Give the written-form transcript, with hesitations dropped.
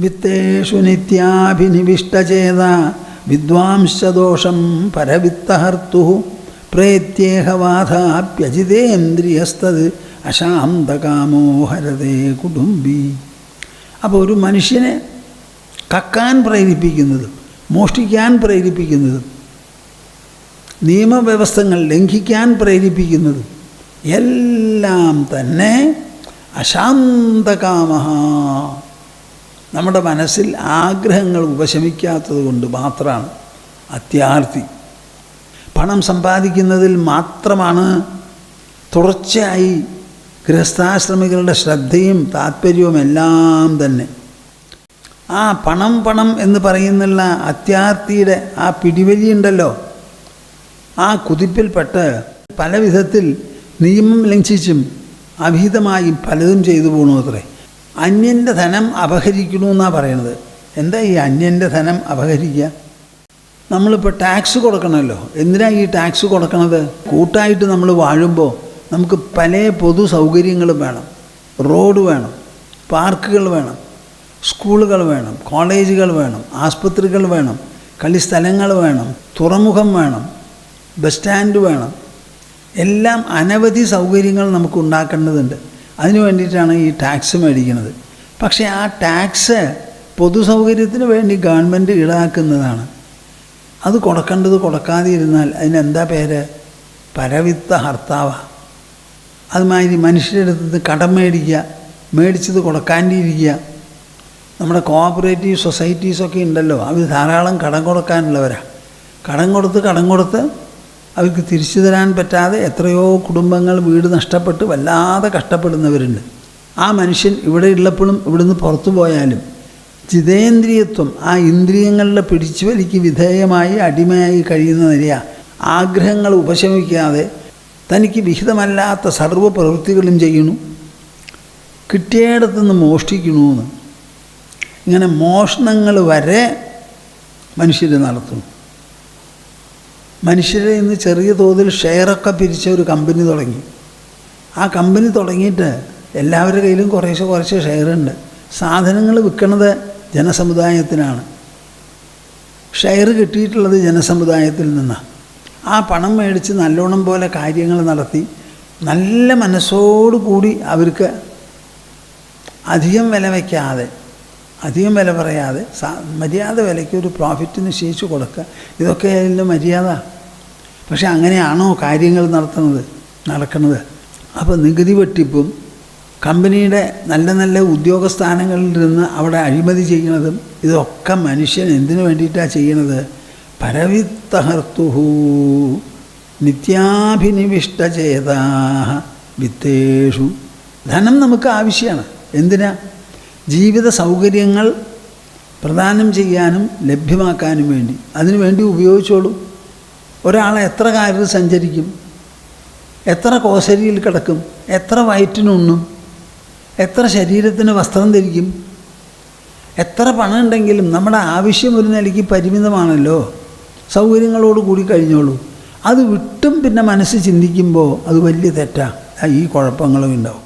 വിത്തേഷു നിത്യാഭിനിവിഷ്ടചേത വിദ്വാംശദോഷം പരവിത്തഹർത്തു പ്രേത്യേഹവാധാപ്യജിതേന്ദ്രിയസ്തത് അശാന്തകാമോ ഹരതേ കുടുംബി. അപ്പോൾ ഒരു മനുഷ്യനെ കക്കാൻ പ്രേരിപ്പിക്കുന്നതും മോഷ്ടിക്കാൻ പ്രേരിപ്പിക്കുന്നതും നിയമവ്യവസ്ഥകൾ ലംഘിക്കാൻ പ്രേരിപ്പിക്കുന്നതും എല്ലാം തന്നെ അശാന്തകാമഹ, നമ്മുടെ മനസ്സിൽ ആഗ്രഹങ്ങൾ ഉപശമിക്കാത്തത് കൊണ്ട് മാത്രമാണ് അത്യാർത്തി. പണം സമ്പാദിക്കുന്നതിൽ മാത്രമാണ് തുടർച്ചയായി ഗൃഹസ്ഥാശ്രമികളുടെ ശ്രദ്ധയും താല്പര്യവും എല്ലാം തന്നെ. ആ പണം എന്ന് പറയുന്നുള്ള അത്യാർത്തിയുടെ ആ പിടിവലിയുണ്ടല്ലോ, ആ കുതിപ്പിൽപ്പെട്ട് പല വിധത്തിൽ നിയമം ലംഘിച്ചും അഭിഹിതമായും പലതും ചെയ്തു പോകണു അത്രേ. അന്യൻ്റെ ധനം അപഹരിക്കണമെന്നാണ് പറയണത്. എന്താ ഈ അന്യൻ്റെ ധനം അപഹരിക്കുക? നമ്മളിപ്പോൾ ടാക്സ് കൊടുക്കണമല്ലോ. എന്തിനാണ് ഈ ടാക്സ് കൊടുക്കണത്? കൂട്ടായിട്ട് നമ്മൾ വാഴുമ്പോൾ നമുക്ക് പല പൊതു സൗകര്യങ്ങളും വേണം. റോഡ് വേണം, പാർക്കുകൾ വേണം, സ്കൂളുകൾ വേണം, കോളേജുകൾ വേണം, ആസ്പത്രികൾ വേണം, കളിസ്ഥലങ്ങൾ വേണം, തുറമുഖം വേണം, ബസ് സ്റ്റാൻഡ് വേണം. എല്ലാം അനവധി സൗകര്യങ്ങൾ നമുക്ക് ഉണ്ടാക്കേണ്ടതുണ്ട്. അതിനു വേണ്ടിയിട്ടാണ് ഈ ടാക്സ് മേടിക്കുന്നത്. പക്ഷേ ആ ടാക്സ് പൊതുസൗകര്യത്തിന് വേണ്ടി ഗവൺമെൻറ് ഈടാക്കുന്നതാണ്. അത് കൊടുക്കേണ്ടത് കൊടുക്കാതെ ഇരുന്നാൽ അതിനെന്താ പേര്? പരവിത്ത ഹർത്താവ. അതുമാതിരി മനുഷ്യരുടെ അടുത്ത് കടം മേടിച്ചത് കൊടുക്കാണ്ടിരിക്കുക. നമ്മുടെ കോഓപ്പറേറ്റീവ് സൊസൈറ്റീസൊക്കെ ഉണ്ടല്ലോ, അവർ ധാരാളം കടം കൊടുക്കാനുള്ളവരാണ്. കടം കൊടുത്ത് അവർക്ക് തിരിച്ചു തരാൻ പറ്റാതെ എത്രയോ കുടുംബങ്ങൾ വീട് നഷ്ടപ്പെട്ട് വല്ലാതെ കഷ്ടപ്പെടുന്നവരുണ്ട്. ആ മനുഷ്യൻ ഇവിടെ ഉള്ളപ്പോഴും ഇവിടുന്ന് പുറത്തു പോയാലും ജിതേന്ദ്രിയത്വം, ആ ഇന്ദ്രിയങ്ങളുടെ പിടിച്ചുവലിക്ക് വിധേയമായി അടിമയായി കഴിയുന്ന നിലയ ആഗ്രഹങ്ങൾ ഉപശമിക്കാതെ തനിക്ക് വിഹിതമല്ലാത്ത സർവ്വ പ്രവൃത്തികളും ചെയ്യണു, കിട്ടിയിടത്തുനിന്ന് മോഷ്ടിക്കണമെന്ന്. ഇങ്ങനെ മോഷണങ്ങൾ വരെ മനുഷ്യർ നടത്തുന്നു. മനുഷ്യരെ ഇന്ന് ചെറിയ തോതിൽ ഷെയറൊക്കെ പിരിച്ച ഒരു കമ്പനി തുടങ്ങി. ആ കമ്പനി തുടങ്ങിയിട്ട് എല്ലാവരുടെ കയ്യിലും കുറേശ്ശെ ഷെയറുണ്ട്. സാധനങ്ങൾ വിൽക്കുന്നത് ജനസമുദായത്തിനാണ്. ഷെയർ കിട്ടിയിട്ടുള്ളത് ജനസമുദായത്തിൽ നിന്നാണ്. ആ പണം മേടിച്ച് നല്ലോണം പോലെ കാര്യങ്ങൾ നടത്തി നല്ല മനസ്സോടുകൂടി അവർക്ക് അധികം വില വയ്ക്കാതെ, അധികം വില പറയാതെ മര്യാദ വിലയ്ക്ക് ഒരു പ്രോഫിറ്റ് നിശ്ചയിച്ച് കൊടുക്കുക. ഇതൊക്കെ അതിൻ്റെ മര്യാദ. പക്ഷെ അങ്ങനെയാണോ കാര്യങ്ങൾ നടക്കുന്നത്? അപ്പോൾ നികുതി വെട്ടിപ്പും കമ്പനിയുടെ നല്ല ഉദ്യോഗസ്ഥാനങ്ങളിൽ നിന്ന് അവിടെ അഴിമതി ചെയ്യുന്നതും ഇതൊക്കെ മനുഷ്യൻ എന്തിനു വേണ്ടിയിട്ടാണ് ചെയ്യണത്? പരവിത്തഹർത്തുഹു നിത്യാഭിനിവിഷ്ടചേതാ വിത്തേഷു. ധനം നമുക്ക് ആവശ്യമാണ്. എന്തിനാ? ജീവിത സൗകര്യങ്ങൾ പ്രദാനം ചെയ്യാനും ലഭ്യമാക്കാനും വേണ്ടി. അതിനു വേണ്ടി ഉപയോഗിച്ചോളൂ. ഒരാളെ എത്ര കാര്യം സഞ്ചരിക്കും, എത്ര കോസരിയിൽ കിടക്കും, എത്ര വയറ്റിനുണ്ണും, എത്ര ശരീരത്തിന് വസ്ത്രം ധരിക്കും, എത്ര പണം ഉണ്ടെങ്കിലും നമ്മുടെ ആവശ്യം ഒരു നിലയ്ക്ക് പരിമിതമാണല്ലോ. സൗകര്യങ്ങളോട് കൂടി കഴിഞ്ഞോളൂ. അത് വിട്ടും പിന്നെ മനസ്സ് ചിന്തിക്കുമ്പോൾ അത് വലിയ തെറ്റാണ്. ഈ കുഴപ്പങ്ങളും ഉണ്ടാവും.